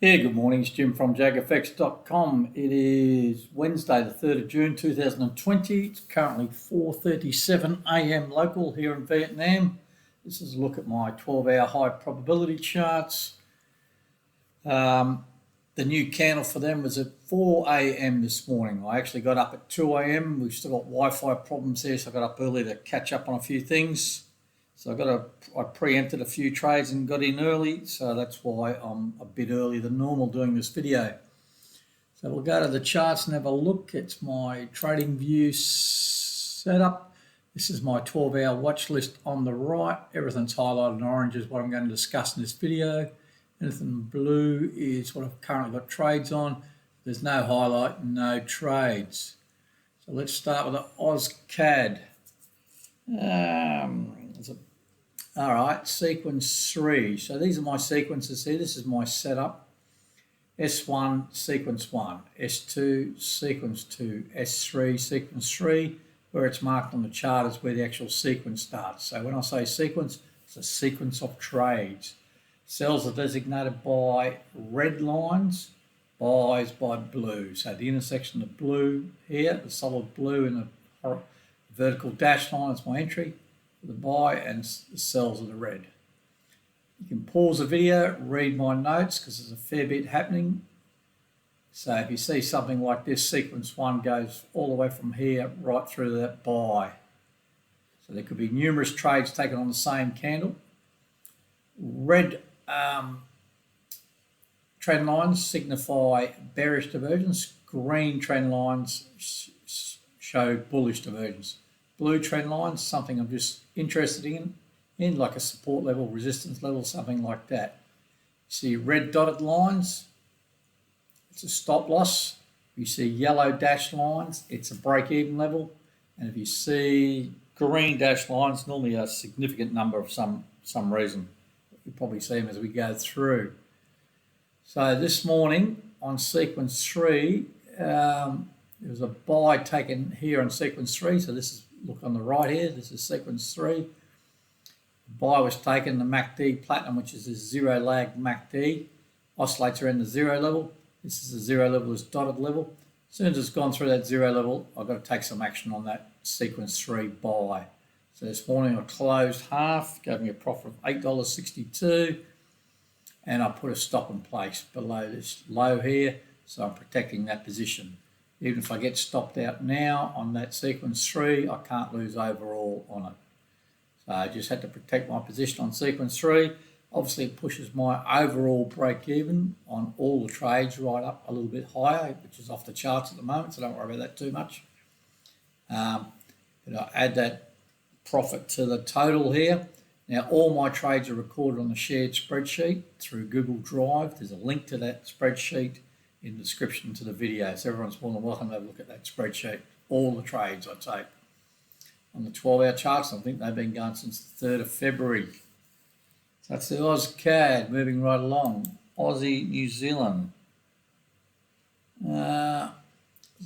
Yeah, good morning. It's Jim from JAGfx.com. It is Wednesday, the 3rd of June 2020. It's currently 4:37 a.m. local here in Vietnam. This is a look at my 12-hour high probability charts. The new candle for them was at 4 a.m. this morning. I actually got up at 2 a.m. We've still got Wi-Fi problems here, so I got up early to catch up on a few things. So I preempted a few trades and got in early, so that's why I'm a bit earlier than normal doing this video. So we'll go to the charts and have a look. It's my trading view setup. This is my 12-hour watch list on the right. Everything's highlighted in orange is what I'm going to discuss in this video. Anything blue is what I've currently got trades on. There's no highlight, no trades. So let's start with the AusCAD. All right, sequence 3. So these are my sequences here. This is my setup. S1, sequence 1. S2, sequence 2. S3, sequence 3. Where it's marked on the chart is where the actual sequence starts. So when I say sequence, it's a sequence of trades. Sells are designated by red lines, buys by blue. So the intersection of blue here, the solid blue and the vertical dash line is my entry. The buy and the sells are the red. You can pause the video, read my notes because there's a fair bit happening. So if you see something like this, sequence 1 goes all the way from here right through to that buy. So there could be numerous trades taken on the same candle. Red trend lines signify bearish divergence. Green trend lines show bullish divergence. Blue trend lines, something I'm just interested in like a support level, resistance level, something like that. See red dotted lines, it's a stop loss. If you see yellow dashed lines, it's a break-even level. And if you see green dashed lines, normally a significant number of some reason. You'll probably see them as we go through. So this morning on sequence 3, there was a buy taken here on sequence 3. So this is, look on the right here, this is sequence 3. The buy was taken, the MACD platinum, which is a zero lag MACD, oscillates around the 0 level. This is the 0 level, this dotted level. As soon as it's gone through that 0 level, I've got to take some action on that sequence 3 buy. So this morning I closed half, gave me a profit of $8.62, and I put a stop in place below this low here, so I'm protecting that position. Even if I get stopped out now on that sequence 3, I can't lose overall on it. So I just had to protect my position on sequence 3. Obviously it pushes my overall break even on all the trades right up a little bit higher, which is off the charts at the moment, so don't worry about that too much. But I add that profit to the total here. Now all my trades are recorded on the shared spreadsheet through Google Drive. There's a link to that spreadsheet in the description to the video, so everyone's more than welcome to have a look at that spreadsheet. All the trades I take on the 12-hour charts. I think they've been going since the 3rd of February. So that's the AusCAD moving right along. Aussie, New Zealand. There's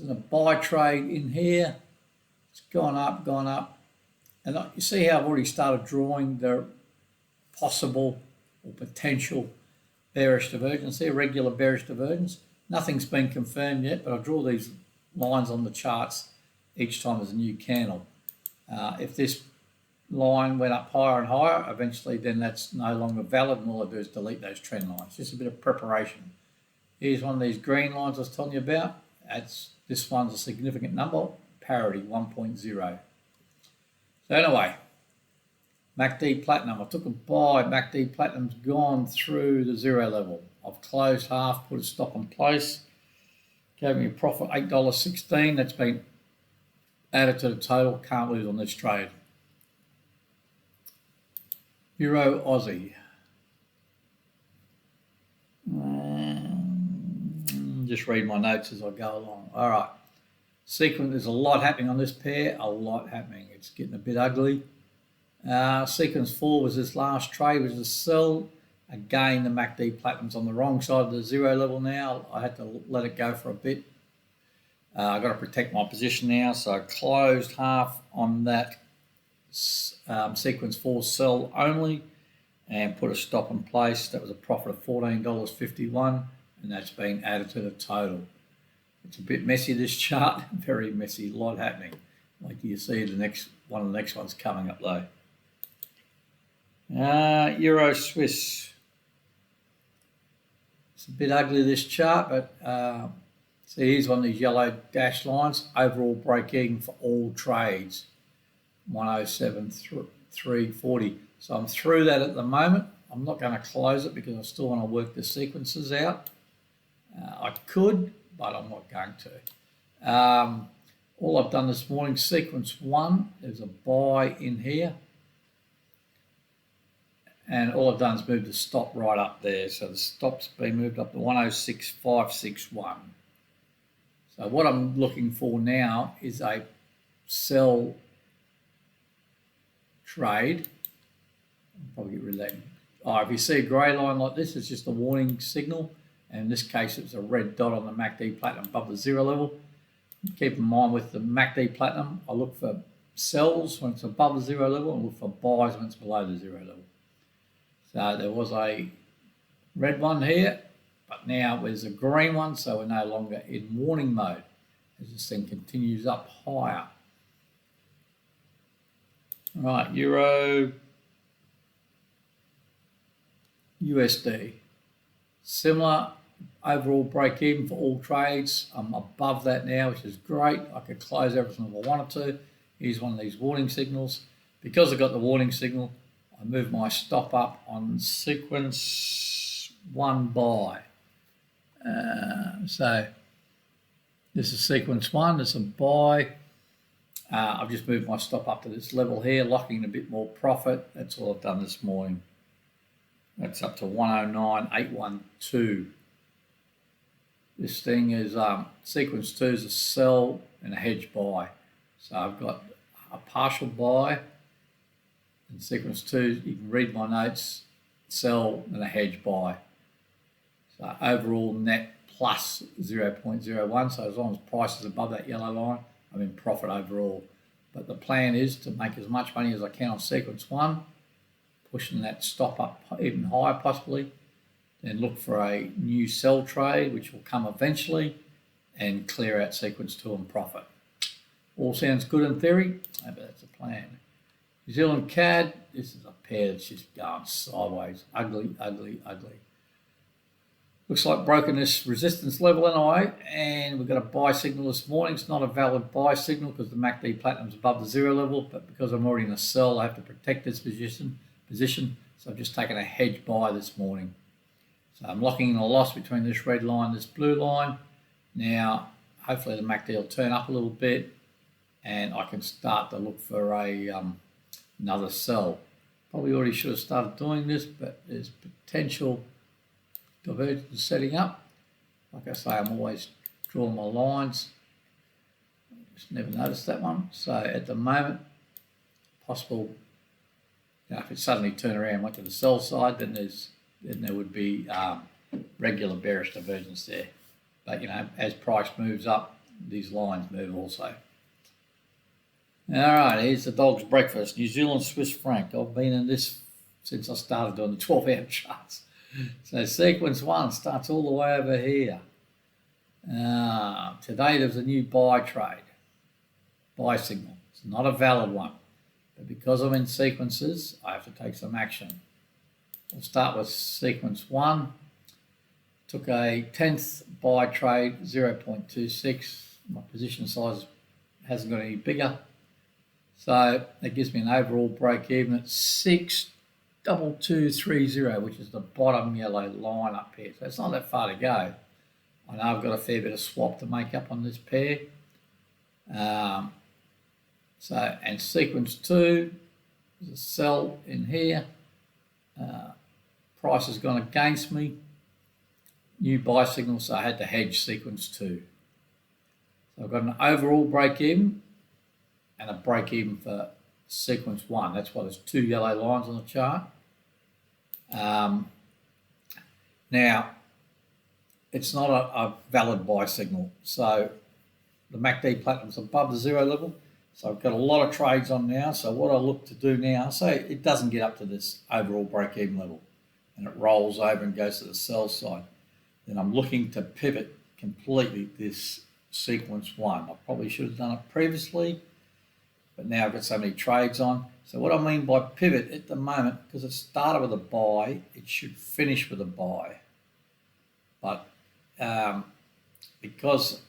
a buy trade in here. It's gone up. And you see how I've already started drawing the possible or potential bearish divergence here, regular bearish divergence. Nothing's been confirmed yet, but I draw these lines on the charts each time there's a new candle. If this line went up higher and higher, eventually then that's no longer valid, and all I do is delete those trend lines. Just a bit of preparation. Here's one of these green lines I was telling you about. This one's a significant number, parity 1.0. So anyway, MACD Platinum, I took a buy, MACD Platinum's gone through the 0 level. I've closed half, put a stop in place, gave me a profit $8.16. That's been added to the total, can't lose on this trade. Euro Aussie. Just read my notes as I go along. All right. Sequence, there's a lot happening on this pair, a lot happening. It's getting a bit ugly. Sequence 4 was this last trade, which is a sell. Again, the MACD Platinum's on the wrong side of the 0 level now. I had to let it go for a bit. I've got to protect my position now, so I closed half on that sequence 4 sell only and put a stop in place. That was a profit of $14.51. and that's been added to the total. It's a bit messy, this chart, very messy, a lot happening. Like you see the next one of the next ones coming up though. Euro Swiss. It's a bit ugly, this chart, but see, here's one of these yellow dashed lines. Overall break even for all trades, 107.340. So I'm through that at the moment. I'm not going to close it because I still want to work the sequences out. I could, but I'm not going to. All I've done this morning, sequence 1, there's a buy in here. And all I've done is move the stop right up there. So the stop's been moved up to 106.561. So what I'm looking for now is a sell trade. I'll probably get rid of that. If you see a grey line like this, it's just a warning signal. And in this case, it's a red dot on the MACD Platinum above the 0 level. Keep in mind with the MACD Platinum, I look for sells when it's above the 0 level and look for buys when it's below the 0 level. So there was a red one here, but now there's a green one, so we're no longer in warning mode as this thing continues up higher. Right, Euro USD. Similar overall break even for all trades. I'm above that now, which is great. I could close everything if I wanted to. Here's one of these warning signals. Because I got the warning signal, I move my stop up on sequence 1 buy. So this is sequence 1, there's a buy. I've just moved my stop up to this level here, locking in a bit more profit. That's all I've done this morning. That's up to 109.812. This thing is sequence 2 is a sell and a hedge buy. So I've got a partial buy. In sequence 2, you can read my notes, sell and a hedge buy. So overall net plus 0.01. So as long as price is above that yellow line, I'm in profit overall. But the plan is to make as much money as I can on sequence 1, pushing that stop up even higher possibly, then look for a new sell trade, which will come eventually, and clear out sequence 2 and profit. All sounds good in theory, but that's a plan. New Zealand CAD, this is a pair that's just going sideways. Ugly, ugly, ugly. Looks like broken this resistance level anyway, and we've got a buy signal this morning. It's not a valid buy signal because the MACD Platinum's above the 0 level, but because I'm already in a sell, I have to protect this position. So I've just taken a hedge buy this morning. So I'm locking in a loss between this red line and this blue line. Now, hopefully the MACD will turn up a little bit and I can start to look for a another sell. Probably already should have started doing this, but there's potential divergence setting up. Like I say, I'm always drawing my lines. Just never noticed that one. So at the moment, possible, if it suddenly turned around and went to the sell side, then there would be regular bearish divergence there. But as price moves up, these lines move also. All right, here's the dog's breakfast. New Zealand Swiss franc. I've been in this since I started doing the 12-hour charts. So sequence 1 starts all the way over here. Today there's a new buy trade, buy signal. It's not a valid one, but because I'm in sequences, I have to take some action. We'll start with sequence 1. Took a 10th buy trade, 0.26. My position size hasn't got any bigger. So that gives me an overall break even at 62230, which is the bottom yellow line up here. So it's not that far to go. I know I've got a fair bit of swap to make up on this pair. And sequence 2 is a sell in here. Price has gone against me. New buy signal, so I had to hedge sequence 2. So I've got an overall break even and a break even for sequence 1. That's why there's 2 yellow lines on the chart. Now, it's not a valid buy signal. So the MACD Platinum's above the 0 level. So I've got a lot of trades on now. So what I look to do now, say it doesn't get up to this overall break even level and it rolls over and goes to the sell side. then I'm looking to pivot completely this sequence 1. I probably should have done it previously, but now I've got so many trades on. So what I mean by pivot at the moment, because it started with a buy, it should finish with a buy. But because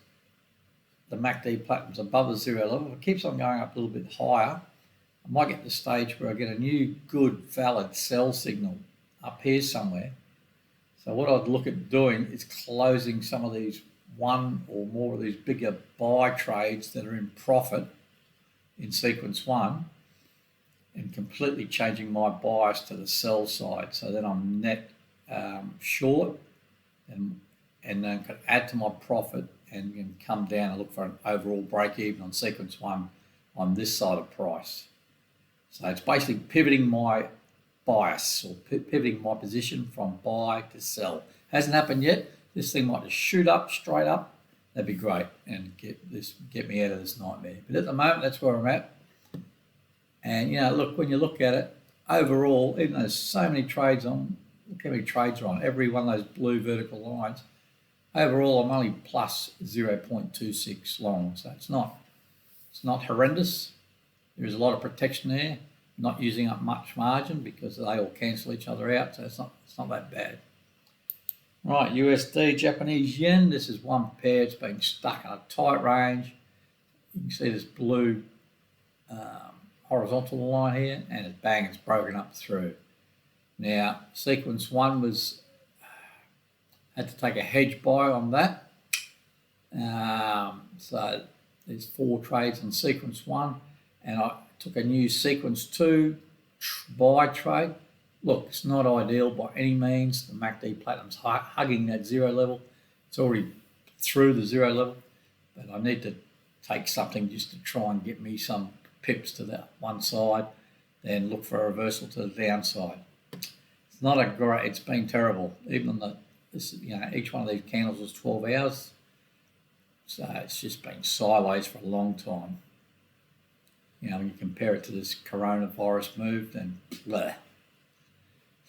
the MACD platinum's above the 0 level, if it keeps on going up a little bit higher, I might get to the stage where I get a new good valid sell signal up here somewhere. So what I'd look at doing is closing some of these one or more of these bigger buy trades that are in profit in sequence 1 and completely changing my bias to the sell side. So then I'm net short and then could add to my profit and come down and look for an overall break even on sequence 1 on this side of price. So it's basically pivoting my bias or pivoting my position from buy to sell. Hasn't happened yet. This thing might just shoot up, straight up. That'd be great and get me out of this nightmare. But at the moment, that's where I'm at. And look, when you look at it, overall, even though there's so many trades on, look how many trades are on every one of those blue vertical lines. Overall, I'm only plus 0.26 long, so it's not horrendous. There is a lot of protection there. Not using up much margin because they all cancel each other out, so it's not that bad. Right, USD, Japanese yen. This is one pair. It's been stuck in a tight range. You can see this blue horizontal line here, and it's broken up through. Now, sequence 1 had to take a hedge buy on that. So there's 4 trades in sequence 1, and I took a new sequence 2 buy trade. Look, it's not ideal by any means. The MACD platinum's hugging that 0 level. It's already through the 0 level, but I need to take something just to try and get me some pips to that one side, then look for a reversal to the downside. It's not a great. It's been terrible. Even on each one of these candles was 12 hours, so it's just been sideways for a long time. When you compare it to this coronavirus move, then bleh.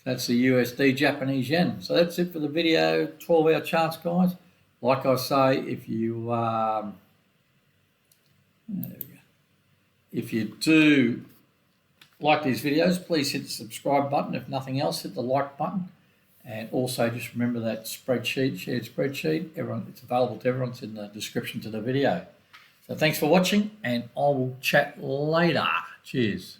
That's the USD Japanese yen. So that's it for the video, 12-hour charts, guys. Like I say, if you if you do like these videos, please hit the subscribe button. If nothing else, hit the like button. And also just remember that shared spreadsheet. It's available to everyone. It's in the description to the video. So thanks for watching, and I will chat later. Cheers.